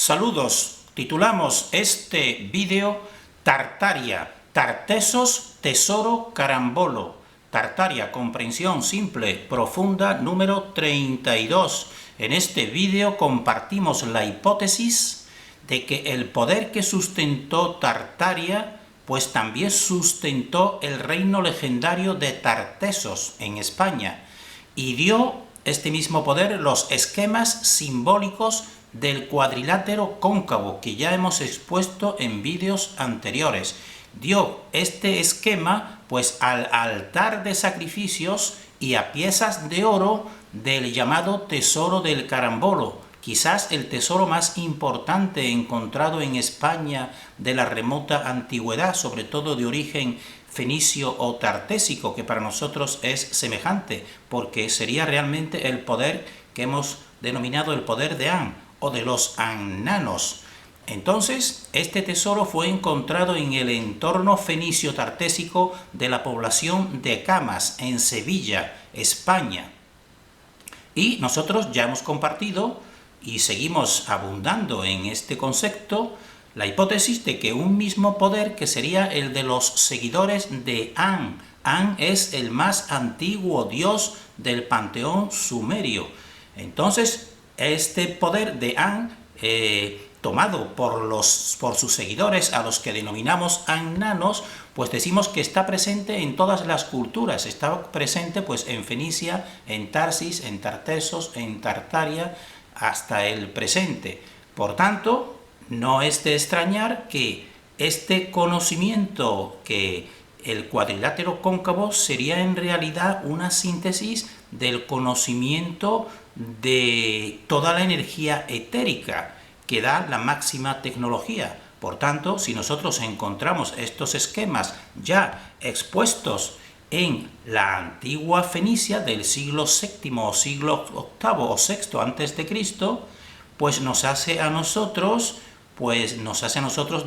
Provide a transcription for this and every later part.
Saludos, titulamos este vídeo Tartaria, Tartesos, Tesoro, Carambolo. Tartaria, comprensión simple, profunda, número 32. En este vídeo compartimos la hipótesis de que el poder que sustentó Tartaria, pues también sustentó el reino legendario de Tartesos en España, y dio este mismo poder los esquemas simbólicos del cuadrilátero cóncavo, que ya hemos expuesto en vídeos anteriores. Dio este esquema pues al altar de sacrificios y a piezas de oro del llamado tesoro del carambolo, quizás el tesoro más importante encontrado en España de la remota antigüedad, sobre todo de origen fenicio o tartésico, que para nosotros es semejante, porque sería realmente el poder que hemos denominado el poder de An, o de los annanos. Entonces, este tesoro fue encontrado en el entorno fenicio-tartésico de la población de Camas, en Sevilla, España. Y nosotros ya hemos compartido y seguimos abundando en este concepto la hipótesis de que un mismo poder, que sería el de los seguidores de An. An es el más antiguo dios del panteón sumerio. Entonces, este poder de An, tomado por sus seguidores, a los que denominamos annanos, pues decimos que está presente en todas las culturas. Está presente pues en Fenicia, en Tarsis, en Tartesos, en Tartaria, hasta el presente. Por tanto, no es de extrañar que este conocimiento, que el cuadrilátero cóncavo sería en realidad una síntesis del conocimiento de toda la energía etérica que da la máxima tecnología. Por tanto, si nosotros encontramos estos esquemas ya expuestos en la antigua Fenicia del siglo VII o siglo VIII o VI antes de Cristo, pues nos hace a nosotros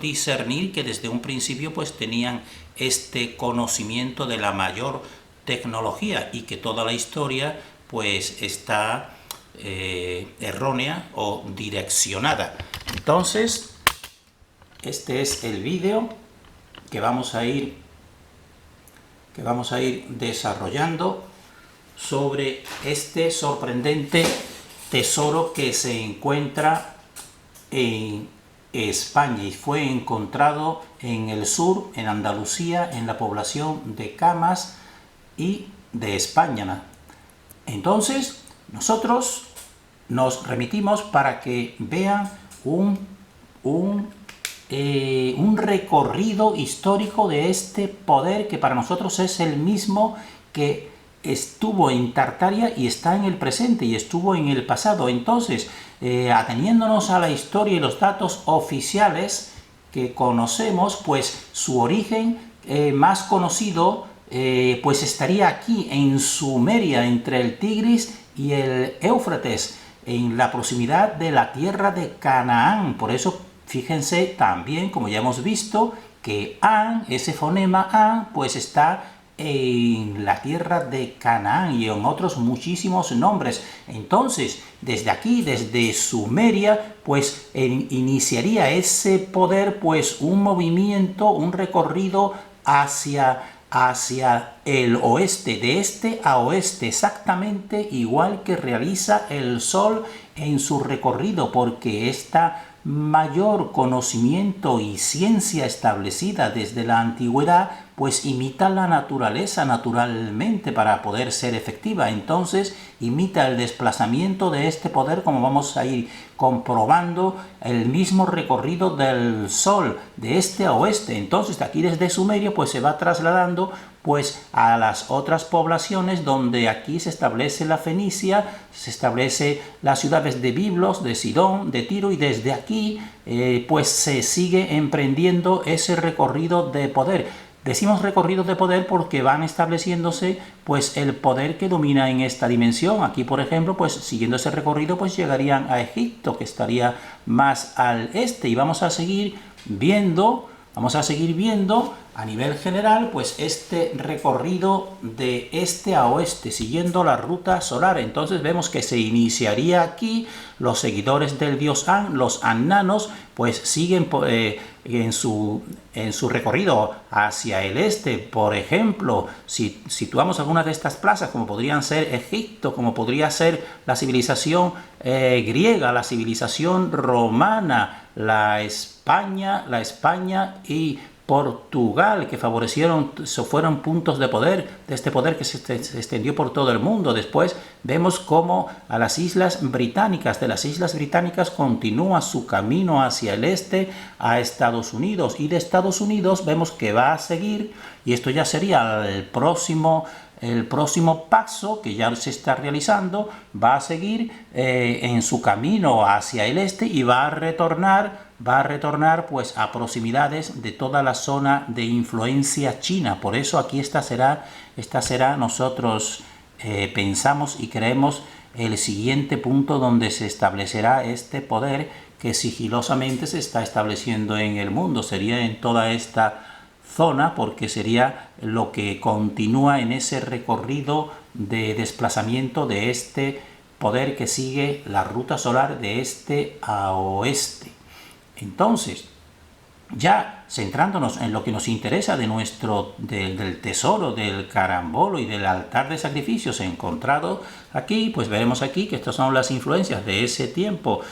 discernir que desde un principio pues tenían este conocimiento de la mayor tecnología, y que toda la historia pues está errónea o direccionada. Entonces, este es el vídeo que vamos a ir desarrollando sobre este sorprendente tesoro que se encuentra en España y fue encontrado en el sur, en Andalucía, en la población de Camas y de España. Entonces, nosotros nos remitimos para que vean un recorrido histórico de este poder, que para nosotros es el mismo que estuvo en Tartaria y está en el presente y estuvo en el pasado. Entonces, ateniéndonos a la historia y los datos oficiales que conocemos, pues su origen más conocido pues estaría aquí en Sumeria, entre el Tigris y el Éufrates, en la proximidad de la tierra de Canaán. Por eso, fíjense también, como ya hemos visto, que An, ese fonema An, pues está en la tierra de Canaán y en otros muchísimos nombres. Entonces, desde aquí, desde Sumeria, pues iniciaría ese poder pues un movimiento, un recorrido hacia el oeste, de este a oeste, exactamente igual que realiza el Sol en su recorrido, porque esta mayor conocimiento y ciencia establecida desde la antigüedad pues imita la naturaleza naturalmente para poder ser efectiva. Entonces imita el desplazamiento de este poder, como vamos a ir comprobando, el mismo recorrido del Sol de este a oeste. Entonces de aquí, desde Sumeria, pues se va trasladando pues a las otras poblaciones, donde aquí se establece la Fenicia, se establece las ciudades de Biblos, de Sidón, de Tiro, y desde aquí pues se sigue emprendiendo ese recorrido de poder. Decimos recorridos de poder porque van estableciéndose pues el poder que domina en esta dimensión. Aquí, por ejemplo, pues siguiendo ese recorrido pues llegarían a Egipto, que estaría más al este, y vamos a seguir viendo a nivel general, pues este recorrido de este a oeste, siguiendo la ruta solar. Entonces vemos que se iniciaría aquí, los seguidores del dios An, los annanos, pues siguen en su recorrido hacia el este. Por ejemplo, si situamos algunas de estas plazas, como podrían ser Egipto, como podría ser la civilización griega, la civilización romana, la España y Portugal, que fueron puntos de poder, de este poder que se extendió por todo el mundo. Después vemos cómo a las Islas Británicas, de las Islas Británicas continúa su camino hacia el este a Estados Unidos, y de Estados Unidos vemos que va a seguir, y esto ya sería el próximo paso que ya se está realizando, va a seguir en su camino hacia el este y va a retornar pues a proximidades de toda la zona de influencia china. Por eso aquí esta será nosotros pensamos y creemos el siguiente punto donde se establecerá este poder que sigilosamente se está estableciendo en el mundo. Sería en toda esta zona, porque sería lo que continúa en ese recorrido de desplazamiento de este poder que sigue la ruta solar de este a oeste. Entonces, ya centrándonos en lo que nos interesa del tesoro, del carambolo y del altar de sacrificios encontrado aquí, pues veremos aquí que estas son las influencias de ese tiempo.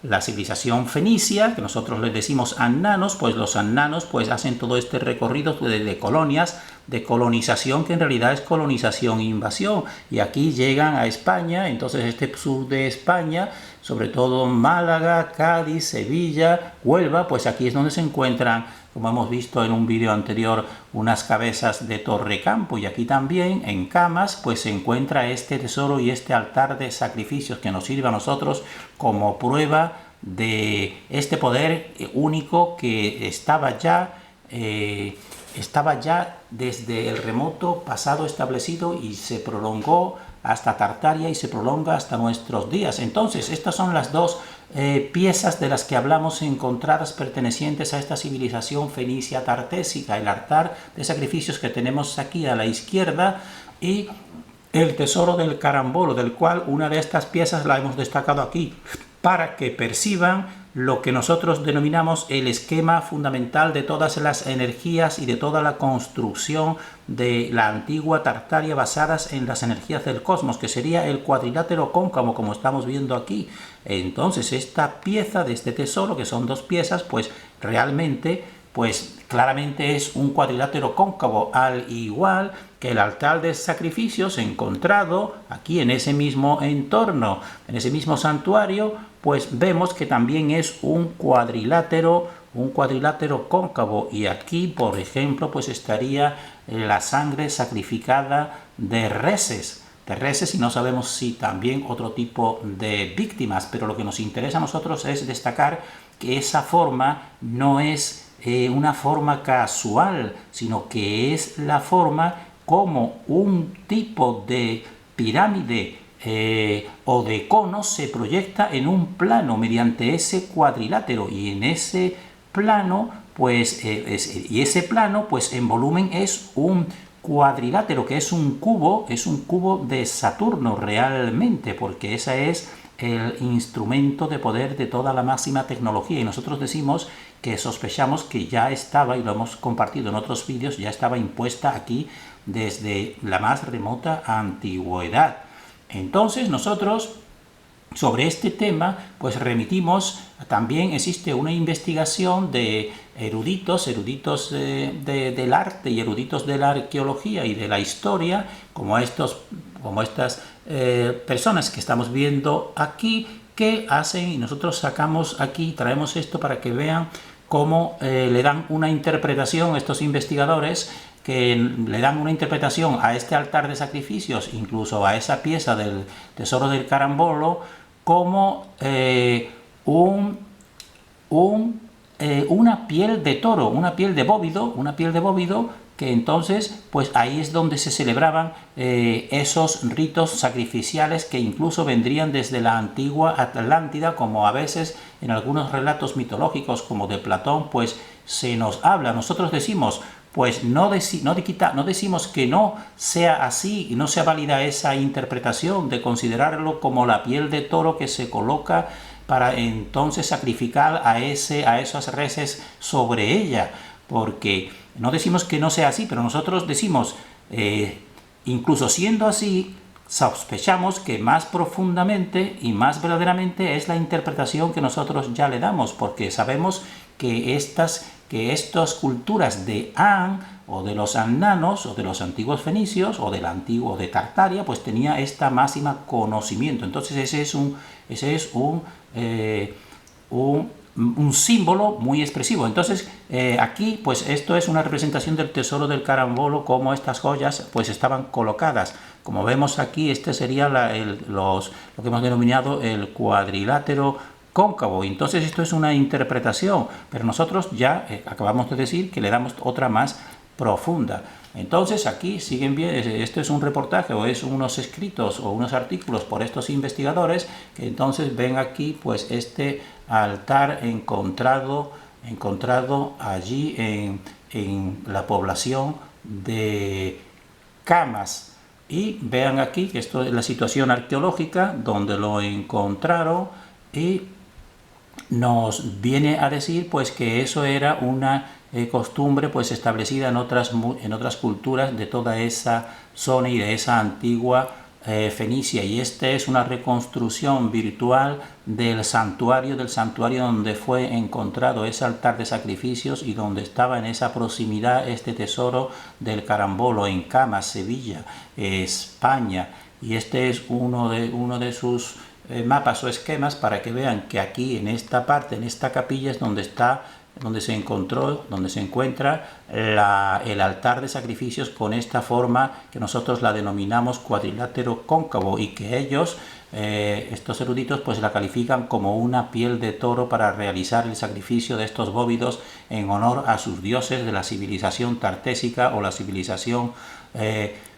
La civilización fenicia, que nosotros les decimos annanos, pues los annanos pues hacen todo este recorrido de colonias, de colonización, que en realidad es colonización e invasión, y aquí llegan a España. Entonces este sur de España, sobre todo Málaga, Cádiz, Sevilla, Huelva, pues aquí es donde se encuentran, como hemos visto en un vídeo anterior, unas cabezas de Torrecampo, y aquí también en Camas pues se encuentra este tesoro y este altar de sacrificios que nos sirve a nosotros como prueba de este poder único que estaba ya desde el remoto pasado establecido y se prolongó hasta Tartaria y se prolonga hasta nuestros días. Entonces, estas son las dos piezas de las que hablamos encontradas pertenecientes a esta civilización fenicia tartésica: el altar de sacrificios que tenemos aquí a la izquierda y el tesoro del carambolo, del cual una de estas piezas la hemos destacado aquí para que perciban lo que nosotros denominamos el esquema fundamental de todas las energías y de toda la construcción de la antigua Tartaria basadas en las energías del cosmos, que sería el cuadrilátero cóncavo, como estamos viendo aquí. Entonces esta pieza de este tesoro, que son dos piezas, pues realmente, pues claramente es un cuadrilátero cóncavo, al igual que el altar de sacrificios encontrado aquí en ese mismo entorno, en ese mismo santuario, pues vemos que también es un cuadrilátero cóncavo. Y aquí, por ejemplo, pues estaría la sangre sacrificada de reses, y no sabemos si también otro tipo de víctimas, pero lo que nos interesa a nosotros es destacar que esa forma no es una forma casual, sino que es la forma como un tipo de pirámide o de cono se proyecta en un plano mediante ese cuadrilátero, y en ese plano pues en volumen es un cuadrilátero, que es un cubo de Saturno realmente, porque ese es el instrumento de poder de toda la máxima tecnología. Y nosotros decimos que sospechamos que ya estaba, y lo hemos compartido en otros vídeos, ya estaba impuesta aquí desde la más remota antigüedad. Entonces nosotros sobre este tema pues remitimos, también existe una investigación de eruditos del arte y eruditos de la arqueología y de la historia, como estas personas que estamos viendo aquí, que hacen, y nosotros sacamos aquí, traemos esto para que vean cómo le dan una interpretación a estos investigadores, que le dan una interpretación a este altar de sacrificios, incluso a esa pieza del tesoro del carambolo, como una piel de toro, una piel de bóvido que entonces pues ahí es donde se celebraban esos ritos sacrificiales que incluso vendrían desde la antigua Atlántida, como a veces en algunos relatos mitológicos como de Platón pues se nos habla. Nosotros decimos pues no decimos que no sea así y no sea válida esa interpretación de considerarlo como la piel de toro que se coloca para entonces sacrificar a esas reses sobre ella, porque no decimos que no sea así, pero nosotros decimos, incluso siendo así, sospechamos que más profundamente y más verdaderamente es la interpretación que nosotros ya le damos, porque sabemos que estas culturas de An o de los annanos o de los antiguos fenicios o del antiguo de Tartaria pues tenía esta máxima conocimiento. Entonces ese es un símbolo muy expresivo. Entonces aquí pues esto es una representación del tesoro del carambolo, como estas joyas pues estaban colocadas. Como vemos aquí, este sería lo que hemos denominado el cuadrilátero cóncavo. Entonces esto es una interpretación, pero nosotros ya acabamos de decir que le damos otra más profunda. Entonces aquí siguen bien, esto es un reportaje o es unos escritos o unos artículos por estos investigadores que entonces ven aquí pues este altar encontrado allí en la población de Camas. Y vean aquí que esto es la situación arqueológica donde lo encontraron y nos viene a decir pues que eso era una costumbre pues establecida en otras culturas de toda esa zona y de esa antigua Fenicia, y esta es una reconstrucción virtual del santuario donde fue encontrado ese altar de sacrificios y donde estaba en esa proximidad este tesoro del carambolo en Camas, Sevilla, España. Y este es uno de sus mapas o esquemas para que vean que aquí en esta parte, en esta capilla es donde se encuentra el altar de sacrificios con esta forma que nosotros la denominamos cuadrilátero cóncavo, y que ellos, estos eruditos, pues la califican como una piel de toro para realizar el sacrificio de estos bóvidos en honor a sus dioses de la civilización tartésica o la civilización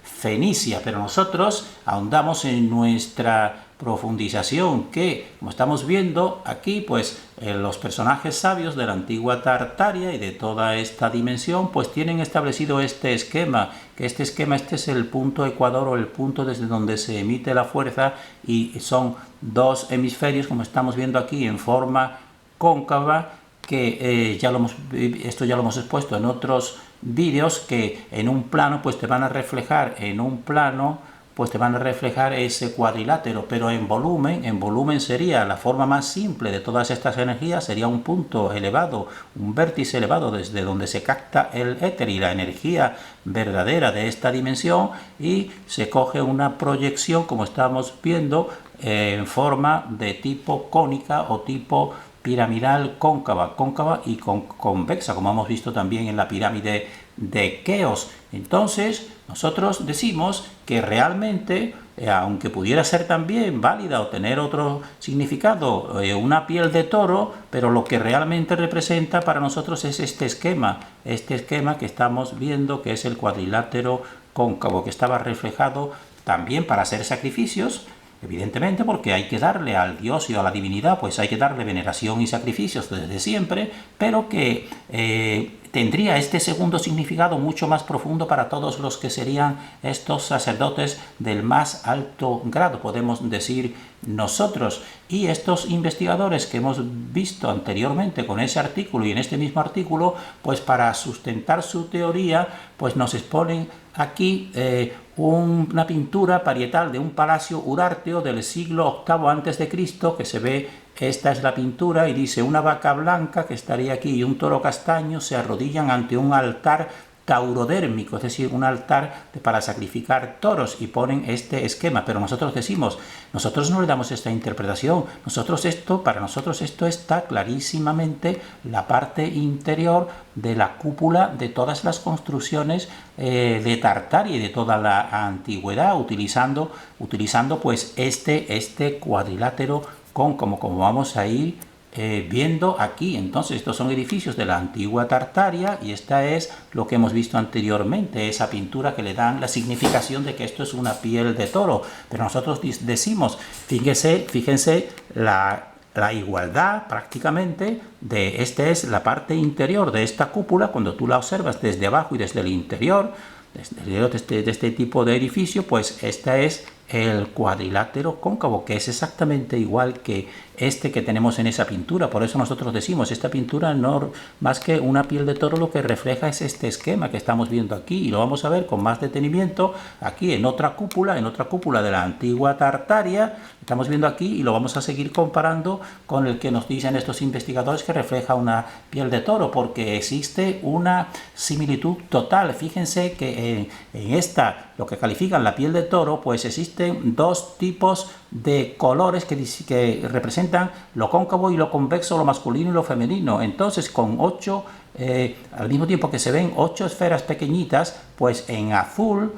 fenicia. Pero nosotros ahondamos en nuestra profundización, que como estamos viendo aquí pues los personajes sabios de la antigua Tartaria y de toda esta dimensión pues tienen establecido este esquema, este es el punto ecuador o el punto desde donde se emite la fuerza, y son dos hemisferios como estamos viendo aquí en forma cóncava, que esto ya lo hemos expuesto en otros vídeos, que en un plano pues te van a reflejar ese cuadrilátero, pero en volumen sería la forma más simple de todas estas energías, sería un punto elevado, un vértice elevado desde donde se capta el éter y la energía verdadera de esta dimensión, y se coge una proyección, como estamos viendo, en forma de tipo cónica o tipo piramidal cóncava y convexa, como hemos visto también en la pirámide de Keos. Entonces nosotros decimos que realmente, aunque pudiera ser también válida o tener otro significado, una piel de toro, pero lo que realmente representa para nosotros es este esquema que estamos viendo, que es el cuadrilátero cóncavo, que estaba reflejado también para hacer sacrificios, evidentemente, porque hay que darle al dios y a la divinidad, pues hay que darle veneración y sacrificios desde siempre, pero que tendría este segundo significado mucho más profundo para todos los que serían estos sacerdotes del más alto grado, podemos decir nosotros. Y estos investigadores que hemos visto anteriormente con ese artículo y en este mismo artículo, pues para sustentar su teoría, pues nos exponen aquí una pintura parietal de un palacio urárteo del siglo VIII a.C., que se ve. Esta es la pintura y dice: una vaca blanca que estaría aquí y un toro castaño se arrodillan ante un altar taurodérmico, es decir, un altar para sacrificar toros, y ponen este esquema. Pero nosotros decimos, nosotros no le damos esta interpretación, para nosotros esto está clarísimamente la parte interior de la cúpula de todas las construcciones de Tartaria y de toda la antigüedad, utilizando pues este cuadrilátero como vamos a ir viendo aquí. Entonces estos son edificios de la antigua Tartaria y esta es lo que hemos visto anteriormente, esa pintura que le dan la significación de que esto es una piel de toro. Pero nosotros decimos, fíjense la igualdad prácticamente de esta es la parte interior de esta cúpula cuando tú la observas desde abajo y desde el interior, de este tipo de edificio, pues esta es el cuadrilátero cóncavo, que es exactamente igual que este que tenemos en esa pintura. Por eso nosotros decimos, esta pintura no más que una piel de toro, lo que refleja es este esquema que estamos viendo aquí, y lo vamos a ver con más detenimiento aquí en otra cúpula de la antigua Tartaria. Estamos viendo aquí y lo vamos a seguir comparando con el que nos dicen estos investigadores que refleja una piel de toro, porque existe una similitud total. Fíjense que en esta, lo que califican la piel de toro, pues existen dos tipos de colores que representan lo cóncavo y lo convexo, lo masculino y lo femenino. Entonces, con 8, al mismo tiempo que se ven 8 esferas pequeñitas, pues en azul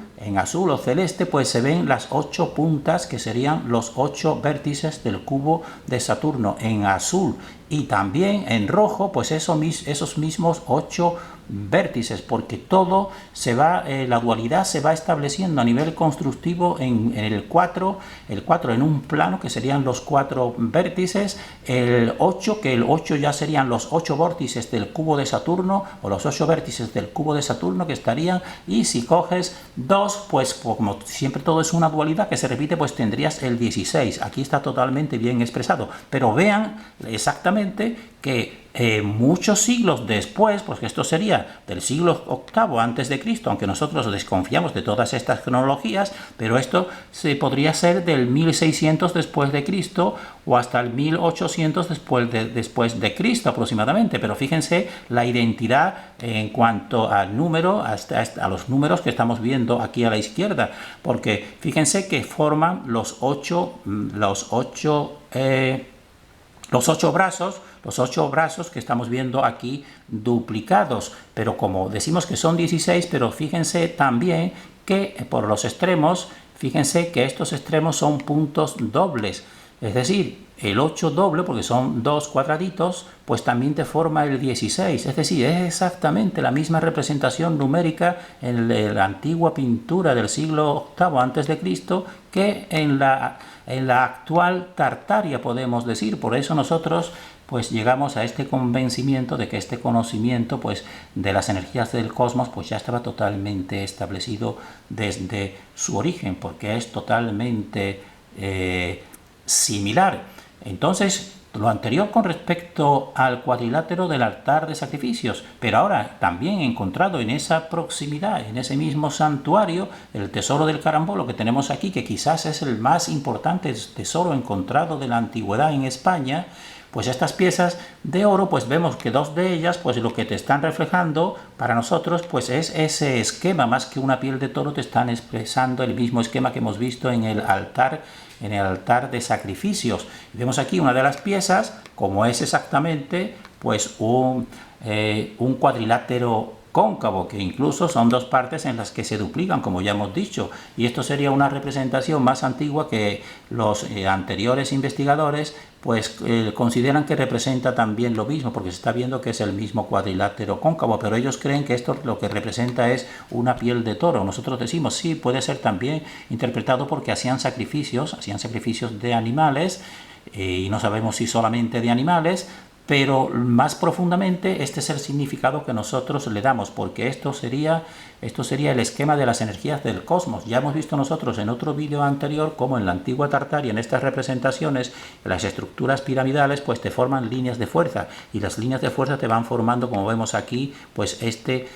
o celeste, pues se ven las 8 puntas, que serían los 8 vértices del cubo de Saturno en azul, y también en rojo, pues esos mismos 8 vértices, porque todo se va, la dualidad se va estableciendo a nivel constructivo en el 4 en un plano, que serían los 4 vértices, el 8, que el 8 ya serían los 8 vórtices del cubo de Saturno, o los 8 vértices del cubo de Saturno que estarían, y si coges 2, pues como siempre todo es una dualidad que se repite, pues tendrías el 16. Aquí está totalmente bien expresado, pero vean exactamente que muchos siglos después, pues esto sería del siglo VIII antes de Cristo, aunque nosotros desconfiamos de todas estas cronologías, pero esto se podría ser del 1600 después de Cristo o hasta el 1800 después de Cristo aproximadamente. Pero fíjense la identidad en cuanto al número, a los números que estamos viendo aquí a la izquierda, porque fíjense que forman los 8 brazos que estamos viendo aquí duplicados, pero como decimos que son 16, pero fíjense también que por los extremos, fíjense que estos extremos son puntos dobles, es decir, el 8 doble, porque son 2 cuadraditos, pues también te forma el 16, es decir, es exactamente la misma representación numérica en la antigua pintura del siglo VIII antes de Cristo que en la actual Tartaria, podemos decir. Por eso nosotros pues llegamos a este convencimiento de que este conocimiento pues de las energías del cosmos pues ya estaba totalmente establecido desde su origen, porque es totalmente similar. Entonces, lo anterior con respecto al cuadrilátero del altar de sacrificios, pero ahora también he encontrado en esa proximidad, en ese mismo santuario, el tesoro del carambolo que tenemos aquí, que quizás es el más importante tesoro encontrado de la antigüedad en España. Pues estas piezas de oro, pues vemos que 2 de ellas, pues lo que te están reflejando para nosotros, pues es ese esquema, más que una piel de toro, te están expresando el mismo esquema que hemos visto en el altar de sacrificios. Vemos aquí una de las piezas, como es exactamente, pues un cuadrilátero cóncavo, que incluso son 2 partes en las que se duplican, como ya hemos dicho, y esto sería una representación más antigua que los anteriores investigadores pues consideran que representa también lo mismo, porque se está viendo que es el mismo cuadrilátero cóncavo, pero ellos creen que esto lo que representa es una piel de toro. Nosotros decimos, sí, puede ser también interpretado porque hacían sacrificios de animales, y no sabemos si solamente de animales, pero más profundamente este es el significado que nosotros le damos, porque esto sería el esquema de las energías del cosmos. Ya hemos visto nosotros en otro vídeo anterior como en la antigua Tartaria, en estas representaciones, las estructuras piramidales pues te forman líneas de fuerza, y las líneas de fuerza te van formando, como vemos aquí, pues este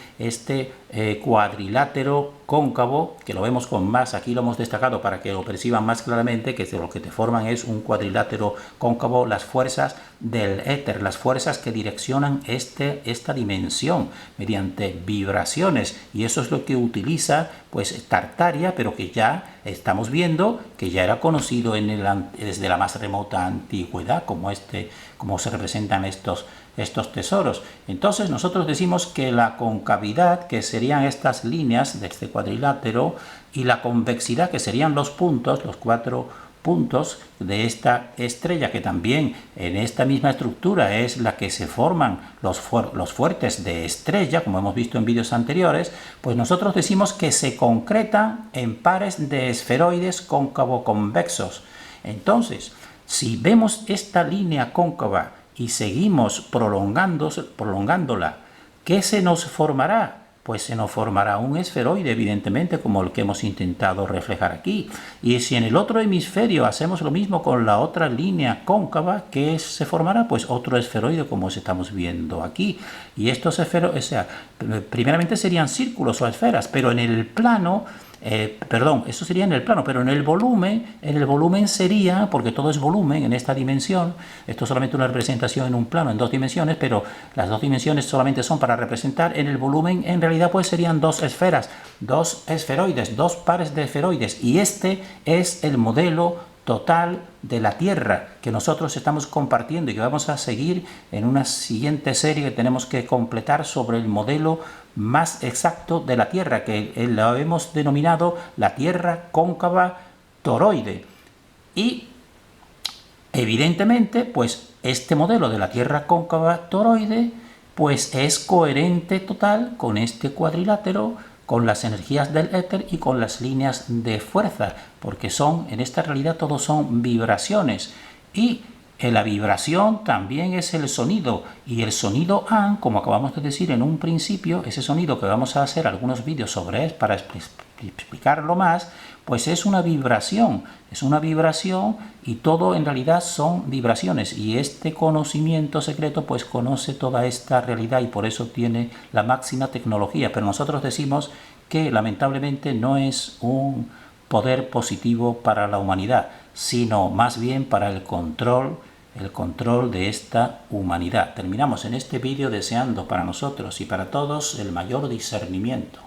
cuadrilátero cóncavo, que lo vemos con más, aquí lo hemos destacado para que lo perciban más claramente, que lo que te forman es un cuadrilátero cóncavo, las fuerzas del éter, las fuerzas que direccionan esta dimensión mediante vibraciones, y eso es lo que utiliza pues Tartaria, pero que ya estamos viendo que ya era conocido desde la más remota antigüedad, como se representan estos tesoros. Entonces nosotros decimos que la concavidad, que serían estas líneas de este cuadrilátero, y la convexidad, que serían los puntos, los 4 puntos de esta estrella, que también en esta misma estructura es la que se forman los fuertes de estrella, como hemos visto en vídeos anteriores, pues nosotros decimos que se concretan en pares de esferoides cóncavo-convexos. Entonces, si vemos esta línea cóncava y seguimos prolongándola, ¿qué se nos formará? Pues se nos formará un esferoide, evidentemente, como el que hemos intentado reflejar aquí. Y si en el otro hemisferio hacemos lo mismo con la otra línea cóncava, ¿qué se formará? Pues otro esferoide, como estamos viendo aquí. Y estos esferoides, o sea, primeramente serían círculos o esferas, pero en el plano, eso sería en el plano, pero en el volumen sería, porque todo es volumen en esta dimensión, esto es solamente una representación en un plano en 2 dimensiones, pero las 2 dimensiones solamente son para representar. En el volumen en realidad pues serían 2 esferas, 2 esferoides, 2 pares de esferoides, y este es el modelo total de la Tierra que nosotros estamos compartiendo y que vamos a seguir en una siguiente serie que tenemos que completar sobre el modelo más exacto de la Tierra, que lo hemos denominado la Tierra cóncava toroide. Y evidentemente pues este modelo de la Tierra cóncava toroide pues es coherente total con este cuadrilátero, con las energías del éter y con las líneas de fuerza, porque en esta realidad todos son vibraciones, y la vibración también es el sonido, y el sonido AN, como acabamos de decir en un principio, ese sonido que vamos a hacer algunos vídeos sobre para explicarlo más, pues es una vibración y todo en realidad son vibraciones, y este conocimiento secreto pues conoce toda esta realidad y por eso tiene la máxima tecnología, pero nosotros decimos que lamentablemente no es un poder positivo para la humanidad, sino más bien para el control de esta humanidad. Terminamos en este vídeo deseando para nosotros y para todos el mayor discernimiento.